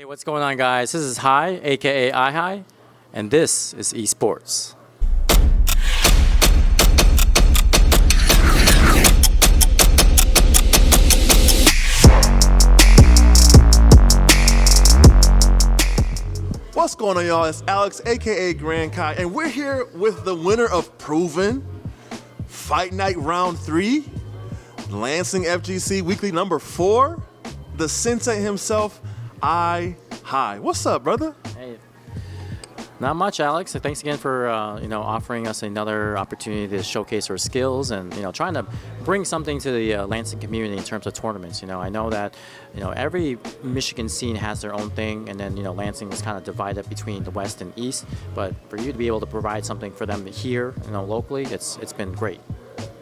Hey, what's going on, guys? This is Hai, aka iHai, and this is eSports. What's going on, y'all? It's Alex, aka Grand Kai, and we're here with the winner of Proven Fight Night Round 3, Lansing FGC Weekly number 4, the sensei himself, iHai. What's up, brother? Hey, not much, Alex. Thanks again for offering us another opportunity to showcase our skills and trying to bring something to the Lansing community in terms of tournaments. I know that every Michigan scene has their own thing, and then Lansing is kind of divided between the West and East. But for you to be able to provide something for them here, locally, it's been great.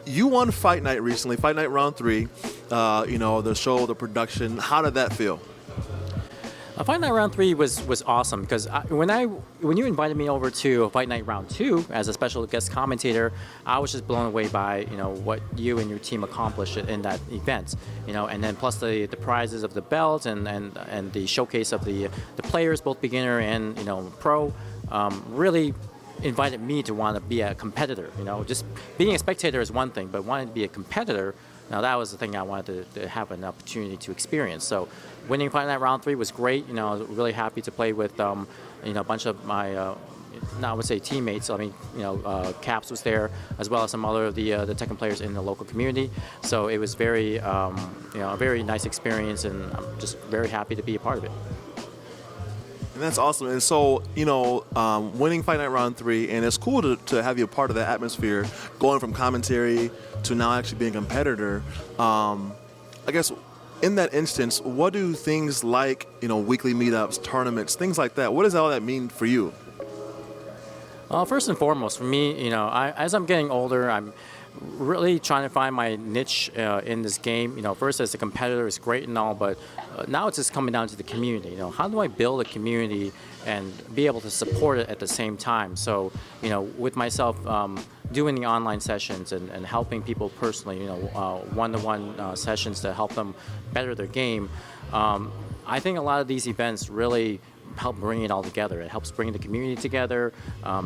You won Fight Night recently, Fight Night Round 3. The show, the production. How did that feel? Fight Night Round 3 was awesome because when you invited me over to Fight Night Round 2 as a special guest commentator, I was just blown away by what you and your team accomplished in that event. And then plus the prizes of the belt and the showcase of the players, both beginner and pro, really invited me to want to be a competitor. Just being a spectator is one thing, but wanting to be a competitor, now that was the thing I wanted to have an opportunity to experience. So winning Fight Night Round 3 was great. I was really happy to play with a bunch of my I would say teammates. I mean, Caps was there, as well as some other of the Tekken players in the local community. So it was very a very nice experience, and I'm just very happy to be a part of it. And that's awesome. And so, winning Fight Night Round 3, and it's cool to have you a part of that atmosphere, going from commentary to now actually being a competitor. I guess in that instance, what do things like, weekly meetups, tournaments, things like that, what does all that mean for you? First and foremost, for me, as I'm getting older, I'm really trying to find my niche in this game. First as a competitor is great and all, but now it's just coming down to the community. How do I build a community and be able to support it at the same time? So, with myself doing the online sessions and helping people personally, one-to-one sessions to help them better their game, I think a lot of these events really help bring it all together. It helps bring the community together.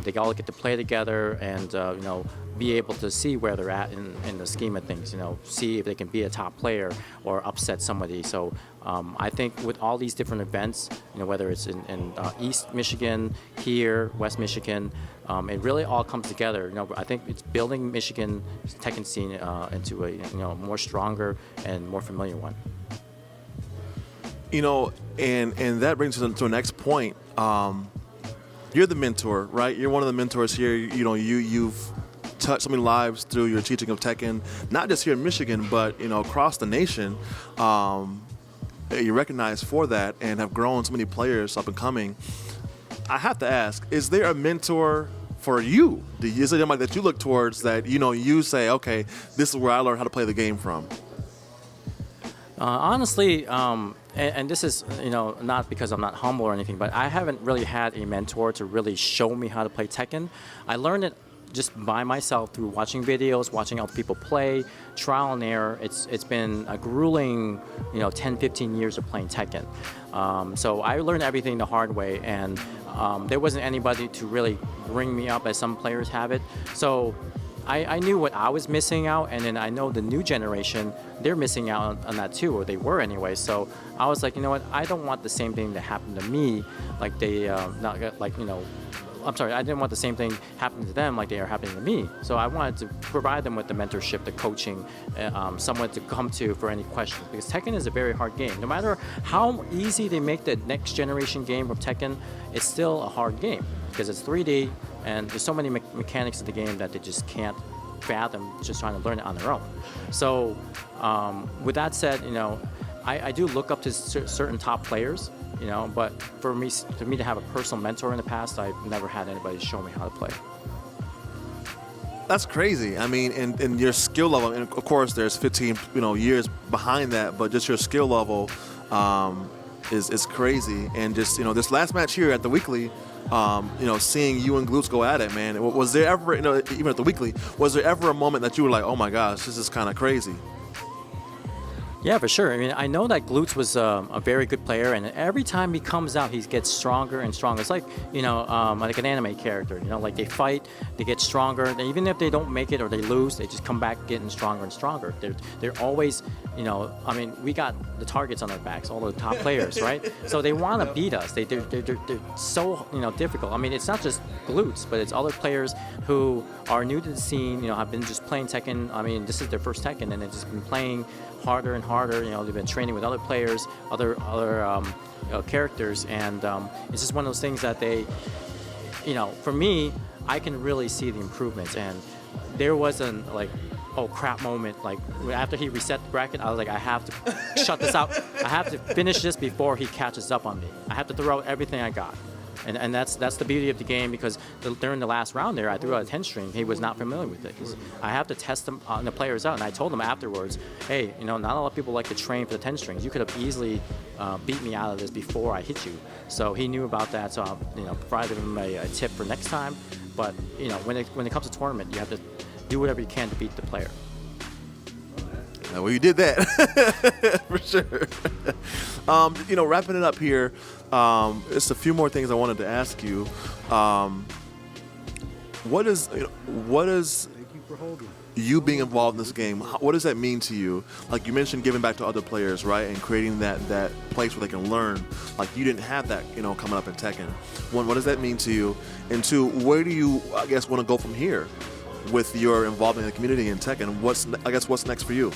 They all get to play together and be able to see where they're at in the scheme of things. See if they can be a top player or upset somebody. So I think with all these different events, whether it's in East Michigan, here, West Michigan, it really all comes together. I think it's building Michigan Tekken scene into a more stronger and more familiar one. And that brings us to the next point. You're the mentor, right? You're one of the mentors here. You've touched so many lives through your teaching of Tekken, not just here in Michigan, but across the nation. You're recognized for that and have grown so many players up and coming. I have to ask: is there a mentor for you? Is there somebody that you look towards that you say, okay, this is where I learned how to play the game from? Honestly, and this is not because I'm not humble or anything, but I haven't really had a mentor to really show me how to play Tekken. I learned it just by myself through watching videos, watching other people play, trial and error. It's been a grueling 10-15 years of playing Tekken. So I learned everything the hard way, and there wasn't anybody to really bring me up as some players have it. So I knew what I was missing out, and then I know the new generation, they're missing out on that too, or they were anyway. So I was like, I don't want the same thing to happen to me, like I didn't want the same thing happening to them like they are happening to me. So I wanted to provide them with the mentorship, the coaching, someone to come to for any questions, because Tekken is a very hard game. No matter how easy they make the next generation game of Tekken, it's still a hard game because it's 3D and there's so many mechanics of the game that they just can't fathom just trying to learn it on their own. So with that said, I do look up to certain top players, but for me to have a personal mentor in the past, I've never had anybody show me how to play. That's crazy. I mean, and your skill level, and of course there's 15 years behind that, but just your skill level is crazy. And just this last match here at the weekly, seeing you and Glutes go at it, man. Was there ever, even at the weekly, was there ever a moment that you were like, oh my gosh, this is kind of crazy? Yeah, for sure. I mean, I know that Glutz was a very good player, and every time he comes out, he gets stronger and stronger. It's like, like an anime character. Like they fight, they get stronger. And even if they don't make it or they lose, they just come back getting stronger and stronger. They're always, I mean, we got the targets on our backs, all the top players, right? So they want to beat us. They're so, difficult. I mean, it's not just Glutz, but it's other players who are new to the scene, have been just playing Tekken. I mean, this is their first Tekken, and they've just been playing harder and harder. They've been training with other players, other characters, and it's just one of those things that they, for me, I can really see the improvements. And there wasn't like, oh crap moment. Like after he reset the bracket, I was like, I have to shut this out. I have to finish this before he catches up on me. I have to throw out everything I got. And that's the beauty of the game, because during the last round there, I threw out a 10 string. He was not familiar with it. I have to test them on the players out, and I told him afterwards, hey, not a lot of people like to train for the 10 strings. You could have easily beat me out of this before I hit you. So he knew about that. So I provided him a tip for next time. But when it comes to tournament, you have to do whatever you can to beat the player. Well, you did that for sure. Wrapping it up here, just a few more things I wanted to ask you. What is you being involved in this game? What does that mean to you? Like you mentioned, giving back to other players, right, and creating that place where they can learn. Like you didn't have that, coming up in Tekken. One, what does that mean to you? And two, where do you, I guess, want to go from here with your involvement in the community in Tekken? What's next for you?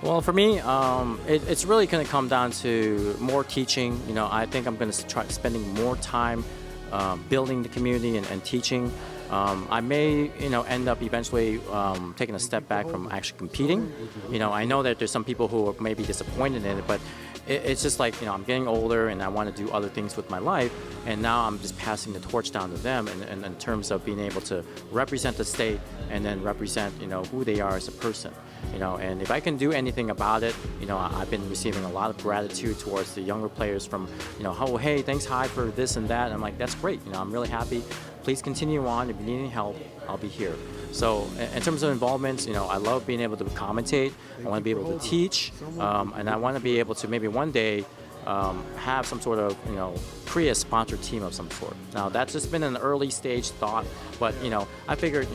Well, for me, it's really going to come down to more teaching. I think I'm going to try spending more time building the community and teaching. I may, end up eventually taking a step back from actually competing. I know that there's some people who may be disappointed in it, but it's just like, I'm getting older and I want to do other things with my life, and now I'm just passing the torch down to them in terms of being able to represent the state and then represent, who they are as a person. And if I can do anything about it, I've been receiving a lot of gratitude towards the younger players from, oh, hey, thanks, Hi, for this and that. And I'm like, that's great. I'm really happy. Please continue on. If you need any help, I'll be here. So in terms of involvements, I love being able to commentate. I want to be able to teach. And I want to be able to maybe one day have some sort of, create a sponsor team of some sort. Now, that's just been an early stage thought, but, I figured,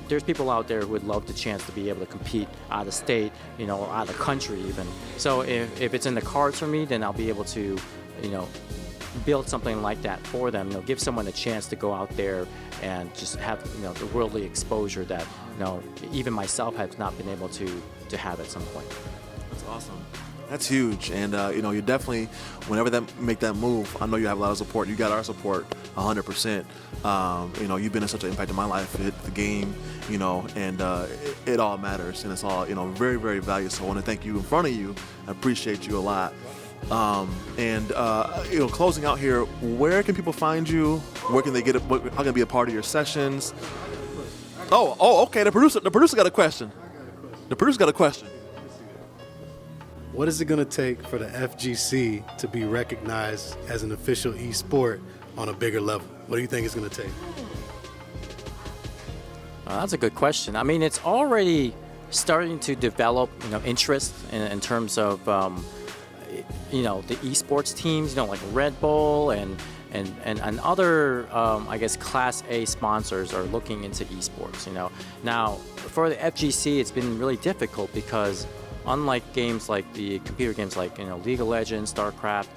there's people out there who would love the chance to be able to compete out of state, or out of country even. So if it's in the cards for me, then I'll be able to, build something like that for them. Give someone a chance to go out there and just have, the worldly exposure that, even myself have not been able to have at some point. That's awesome. That's huge, and you definitely, whenever make that move, I know you have a lot of support. You got our support, 100%. You've been in such an impact in my life, the game, and it all matters, and it's all very, very valuable. So I want to thank you in front of you. I appreciate you a lot. Closing out here, where can people find you? Where can they get it? How can they be a part of your sessions? Oh, okay. The producer got a question. The producer got a question. What is it going to take for the FGC to be recognized as an official e-sport on a bigger level? What do you think it's going to take? That's a good question. I mean, it's already starting to develop, interest in terms of, the esports teams, like Red Bull and other, I guess, Class A sponsors are looking into esports. Now for the FGC, it's been really difficult because, unlike games like the computer games like League of Legends, StarCraft,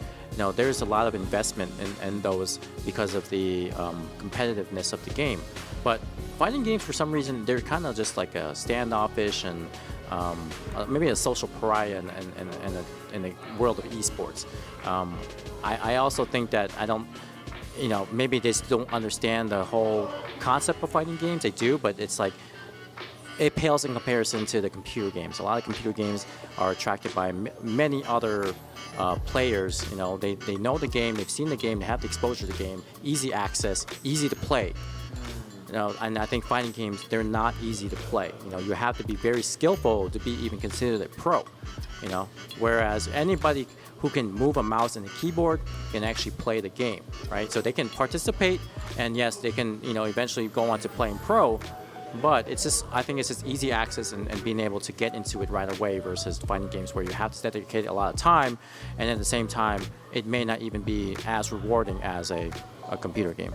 there's a lot of investment in those because of the competitiveness of the game. But fighting games, for some reason, they're kind of just like a standoffish and maybe a social pariah in the world of esports. I also think that maybe they just don't understand the whole concept of fighting games. They do, but it's like, it pales in comparison to the computer games. A lot of computer games are attracted by many other players. They know the game, they've seen the game, they have the exposure to the game, easy access, easy to play. And I think fighting games, they're not easy to play. You have to be very skillful to be even considered a pro. Whereas anybody who can move a mouse and a keyboard can actually play the game, right? So they can participate, and yes, they can, eventually go on to playing pro. But it's just, I think it's just easy access and being able to get into it right away versus fighting games where you have to dedicate a lot of time, and at the same time, it may not even be as rewarding as a computer game.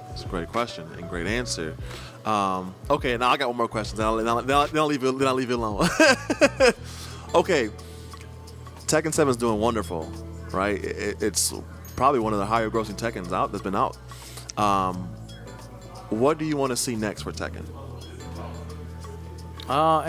That's a great question and great answer. Okay, now I got one more question. Then I'll leave you alone. Okay, Tekken 7 is doing wonderful, right? It's probably one of the higher grossing Tekkens that's been out. What do you want to see next for Tekken?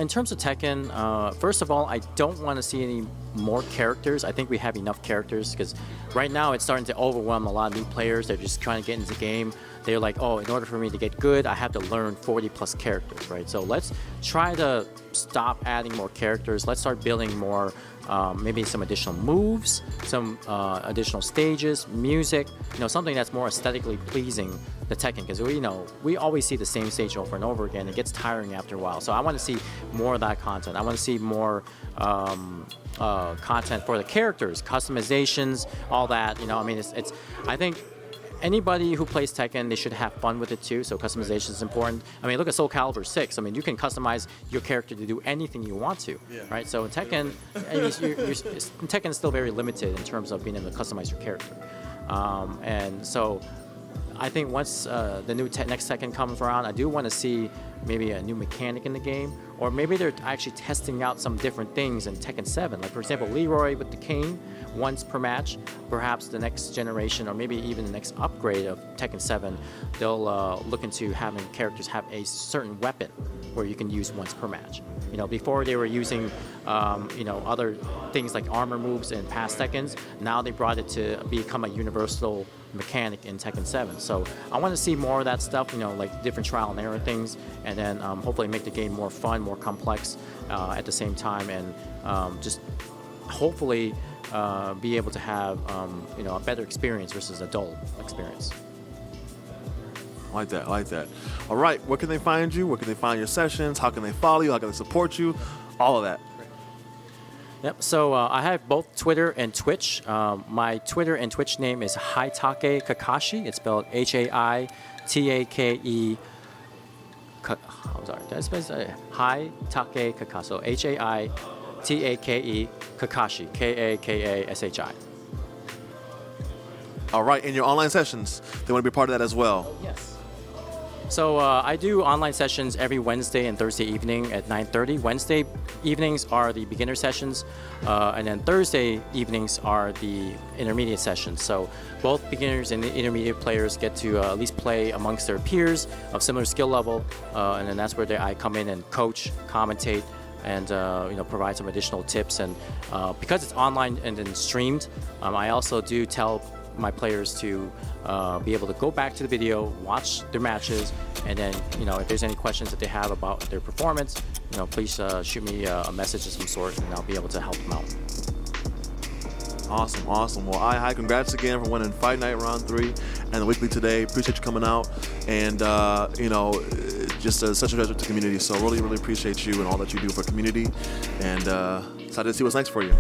In terms of Tekken, first of all, I don't want to see any more characters. I think we have enough characters because right now it's starting to overwhelm a lot of new players. They're just trying to get into the game. They're like, oh, in order for me to get good, I have to learn 40 plus characters, right? So let's try to stop adding more characters. Let's start building more, maybe some additional moves, some additional stages, music, something that's more aesthetically pleasing the Tekken, because we always see the same stage over and over again. It gets tiring after a while. So I want to see more of that content. I want to see more content for the characters, customizations, all that. It's I think anybody who plays Tekken, they should have fun with it too. So customization is important. Look at Soul Calibur 6. You can customize your character to do anything you want to, right? So in Tekken, Tekken is still very limited in terms of being able to customize your character, and so I think once the new next Tekken comes around, I do want to see maybe a new mechanic in the game, or maybe they're actually testing out some different things in Tekken 7. Like, for example, Leroy with the cane once per match. Perhaps the next generation, or maybe even the next upgrade of Tekken 7, they'll look into having characters have a certain weapon where you can use once per match. Before they were using, other things like armor moves in past Tekkens. Now they brought it to become a universal mechanic in Tekken 7. So I want to see more of that stuff, like different trial and error things, and then hopefully make the game more fun, more complex at the same time, and just hopefully be able to have a better experience versus a dull experience. I like that. All right, where can they find you? Where can they find your sessions? How can they follow you? How can they support you? All of that. Yep, so I have both Twitter and Twitch. My Twitter and Twitch name is Haitake Kakashi. It's spelled Haitake. I'm sorry, did I spell Haitake Kakashi? So Haitake Kakashi, Kakashi. All right, in your online sessions, they want to be part of that as well. Yes. So I do online sessions every Wednesday and Thursday evening at 9:30. Wednesday evenings are the beginner sessions, and then Thursday evenings are the intermediate sessions. So both beginners and the intermediate players get to at least play amongst their peers of similar skill level, and then that's where I come in and coach, commentate, and provide some additional tips. And because it's online and then streamed, I also do tell my players to be able to go back to the video, watch their matches, and then if there's any questions that they have about their performance, please shoot me a message of some sort, and I'll be able to help them out. Awesome. Well, iHai, congrats again for winning Fight Night Round 3 and the weekly today. Appreciate you coming out, and just such a treasure to the community. So really appreciate you and all that you do for the community, and excited to see what's next for you.